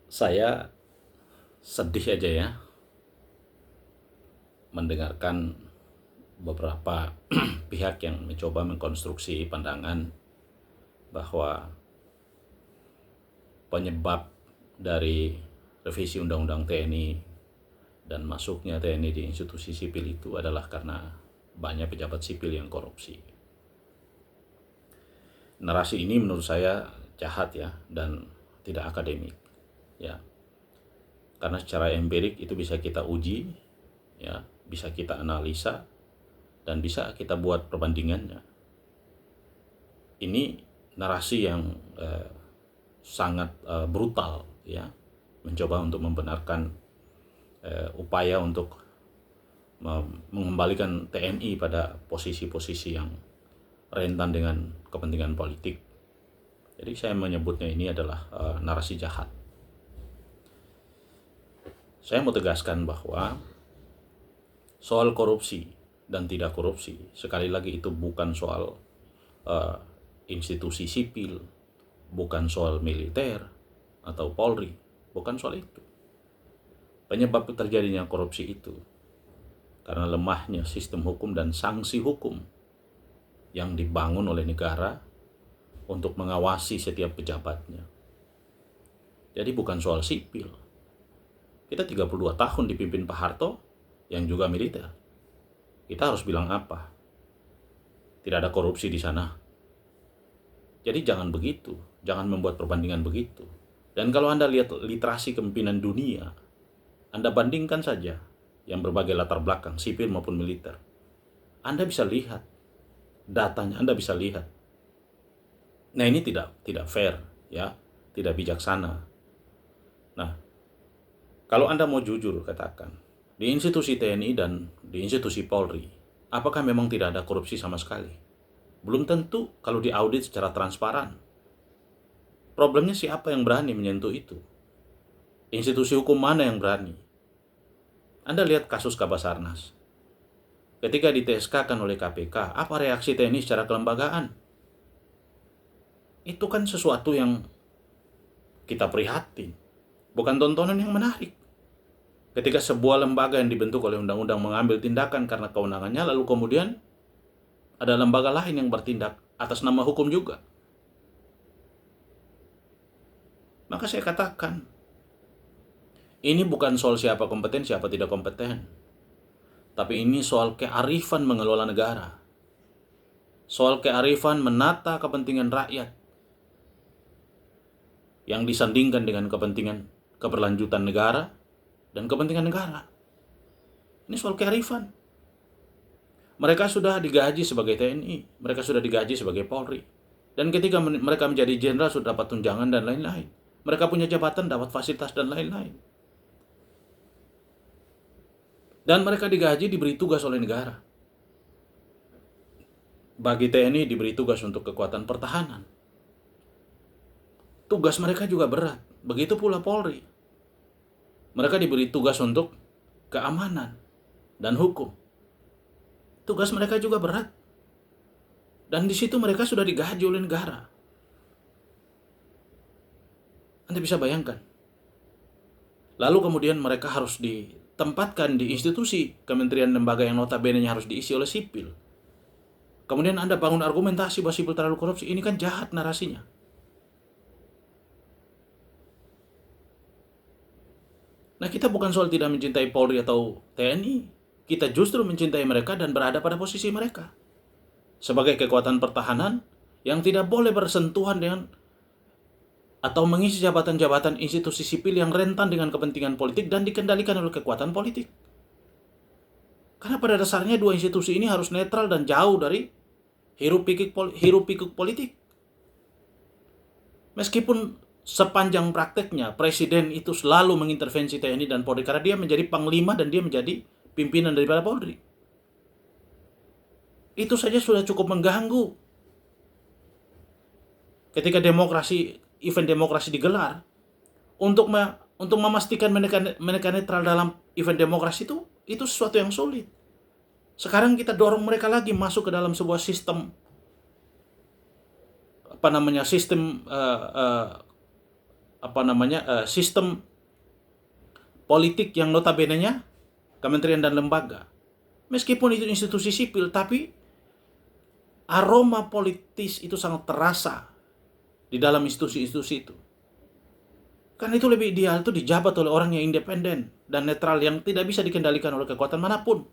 Saya sedih aja ya mendengarkan beberapa pihak yang mencoba mengkonstruksi pandangan bahwa penyebab dari revisi Undang-Undang TNI dan masuknya TNI di institusi sipil itu adalah karena banyak pejabat sipil yang korupsi. Narasi ini menurut saya jahat ya dan tidak akademik ya. Karena secara empirik itu bisa kita uji ya, bisa kita analisa dan bisa kita buat perbandingannya. Ini narasi yang sangat brutal ya, mencoba untuk membenarkan upaya untuk mengembalikan TNI pada posisi-posisi yang rentan dengan kepentingan politik. Jadi saya menyebutnya ini adalah narasi jahat. Saya mau tegaskan bahwa soal korupsi dan tidak korupsi, sekali lagi itu bukan soal institusi sipil, bukan soal militer atau Polri, bukan soal itu. Penyebab terjadinya korupsi itu karena lemahnya sistem hukum dan sanksi hukum yang dibangun oleh negara untuk mengawasi setiap pejabatnya. Jadi bukan soal sipil. Kita 32 tahun dipimpin Pak Harto yang juga militer. Kita harus bilang apa? Tidak ada korupsi di sana. Jadi jangan begitu, jangan membuat perbandingan begitu. Dan kalau Anda lihat literasi kepemimpinan dunia, Anda bandingkan saja yang berbagai latar belakang, sipil maupun militer. Anda bisa lihat datanya, Anda bisa lihat. Nah, ini tidak fair ya, tidak bijaksana. Nah, kalau Anda mau jujur katakan, di institusi TNI dan di institusi Polri, apakah memang tidak ada korupsi sama sekali? Belum tentu kalau diaudit secara transparan. Problemnya siapa yang berani menyentuh itu? Institusi hukum mana yang berani? Anda lihat kasus Kabasarnas. Ketika di TSK-kan oleh KPK, apa reaksi TNI secara kelembagaan? Itu kan sesuatu yang kita prihatin. Bukan tontonan yang menarik. Ketika sebuah lembaga yang dibentuk oleh undang-undang mengambil tindakan karena kewenangannya, lalu kemudian ada lembaga lain yang bertindak atas nama hukum juga. Maka saya katakan, ini bukan soal siapa kompeten, siapa tidak kompeten. Tapi ini soal kearifan mengelola negara. Soal kearifan menata kepentingan rakyat yang disandingkan dengan kepentingan keberlanjutan negara dan kepentingan negara. Ini soal kearifan. Mereka sudah digaji sebagai TNI, mereka sudah digaji sebagai Polri. Dan ketika mereka menjadi jenderal sudah dapat tunjangan dan lain-lain. Mereka punya jabatan, dapat fasilitas dan lain-lain. Dan mereka digaji, diberi tugas oleh negara. Bagi TNI diberi tugas untuk kekuatan pertahanan. Tugas mereka juga berat. Begitu pula Polri. Mereka diberi tugas untuk keamanan dan hukum. Tugas mereka juga berat. Dan di situ mereka sudah digaji oleh negara. Anda bisa bayangkan. Lalu kemudian mereka harus ditempatkan di institusi kementerian lembaga yang notabene harus diisi oleh sipil. Kemudian Anda bangun argumentasi bahwa sipil terlalu korupsi. Ini kan jahat narasinya. Nah, kita bukan soal tidak mencintai Polri atau TNI. Kita justru mencintai mereka dan berada pada posisi mereka. Sebagai kekuatan pertahanan yang tidak boleh bersentuhan dengan atau mengisi jabatan-jabatan institusi sipil yang rentan dengan kepentingan politik dan dikendalikan oleh kekuatan politik. Karena pada dasarnya dua institusi ini harus netral dan jauh dari hiruk-pikuk politik. Meskipun sepanjang prakteknya Presiden itu selalu mengintervensi TNI dan Polri karena dia menjadi panglima dan dia menjadi pimpinan daripada Polri. Itu saja sudah cukup mengganggu. Ketika event demokrasi digelar, untuk memastikan mereka netral dalam event demokrasi itu sesuatu yang sulit. Sekarang kita dorong mereka lagi masuk ke dalam sebuah sistem sistem politik yang notabene-nya kementerian dan lembaga. Meskipun itu institusi sipil, tapi aroma politis itu sangat terasa di dalam institusi-institusi itu. Kan itu lebih ideal itu dijabat oleh orang yang independen dan netral yang tidak bisa dikendalikan oleh kekuatan manapun.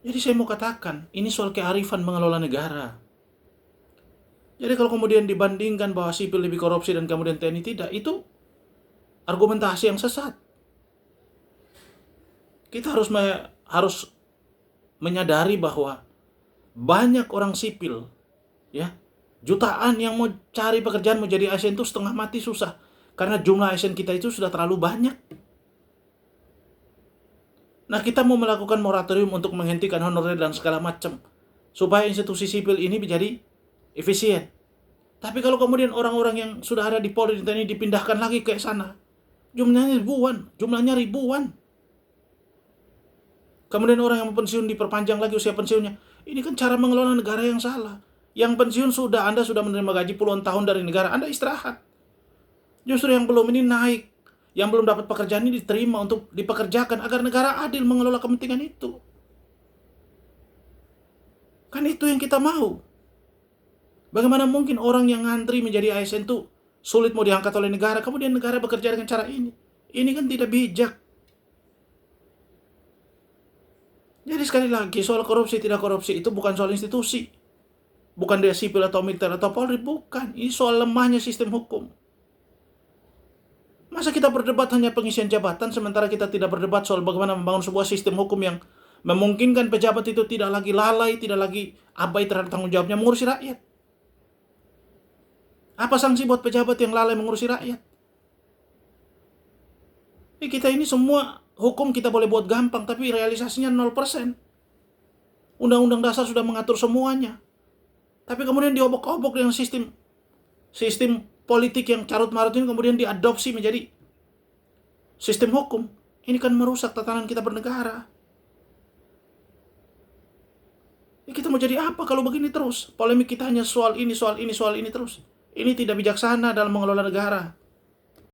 Jadi saya mau katakan, ini soal kearifan mengelola negara. Jadi kalau kemudian dibandingkan bahwa sipil lebih korupsi dan kemudian TNI tidak, itu argumentasi yang sesat. Kita harus menyadari bahwa banyak orang sipil, ya, jutaan yang mau cari pekerjaan mau jadi ASN itu setengah mati susah karena jumlah ASN kita itu sudah terlalu banyak. Nah, kita mau melakukan moratorium untuk menghentikan honorer dan segala macam supaya institusi sipil ini menjadi efisien. Tapi kalau kemudian orang-orang yang sudah ada di Polri dan TNI dipindahkan lagi ke sana, jumlahnya ribuan. Kemudian orang yang mau pensiun diperpanjang lagi usia pensiunnya. Ini kan cara mengelola negara yang salah. Yang pensiun Anda sudah menerima gaji puluhan tahun dari negara, Anda istirahat. Justru yang belum ini naik. Yang belum dapat pekerjaan ini diterima untuk dipekerjakan agar negara adil mengelola kepentingan itu. Kan itu yang kita mau. Bagaimana mungkin orang yang ngantri menjadi ASN itu sulit mau diangkat oleh negara, kemudian negara bekerja dengan cara ini. Ini kan tidak bijak. Jadi sekali lagi, soal korupsi tidak korupsi itu bukan soal institusi. Bukan dia sipil atau militer atau Polri, bukan. Ini soal lemahnya sistem hukum. Masa kita berdebat hanya pengisian jabatan, sementara kita tidak berdebat soal bagaimana membangun sebuah sistem hukum yang memungkinkan pejabat itu tidak lagi lalai, tidak lagi abai terhadap tanggung jawabnya mengurusi rakyat. Apa sanksi buat pejabat yang lalai mengurusi rakyat? Kita ini semua hukum kita boleh buat gampang, tapi realisasinya 0%. Undang-undang dasar sudah mengatur semuanya. Tapi kemudian diobok-obok dengan sistem politik yang carut-marut ini kemudian diadopsi menjadi sistem hukum. Ini kan merusak tatanan kita bernegara. Kita mau jadi apa kalau begini terus? Polemik kita hanya soal ini terus. Ini tidak bijaksana dalam mengelola negara.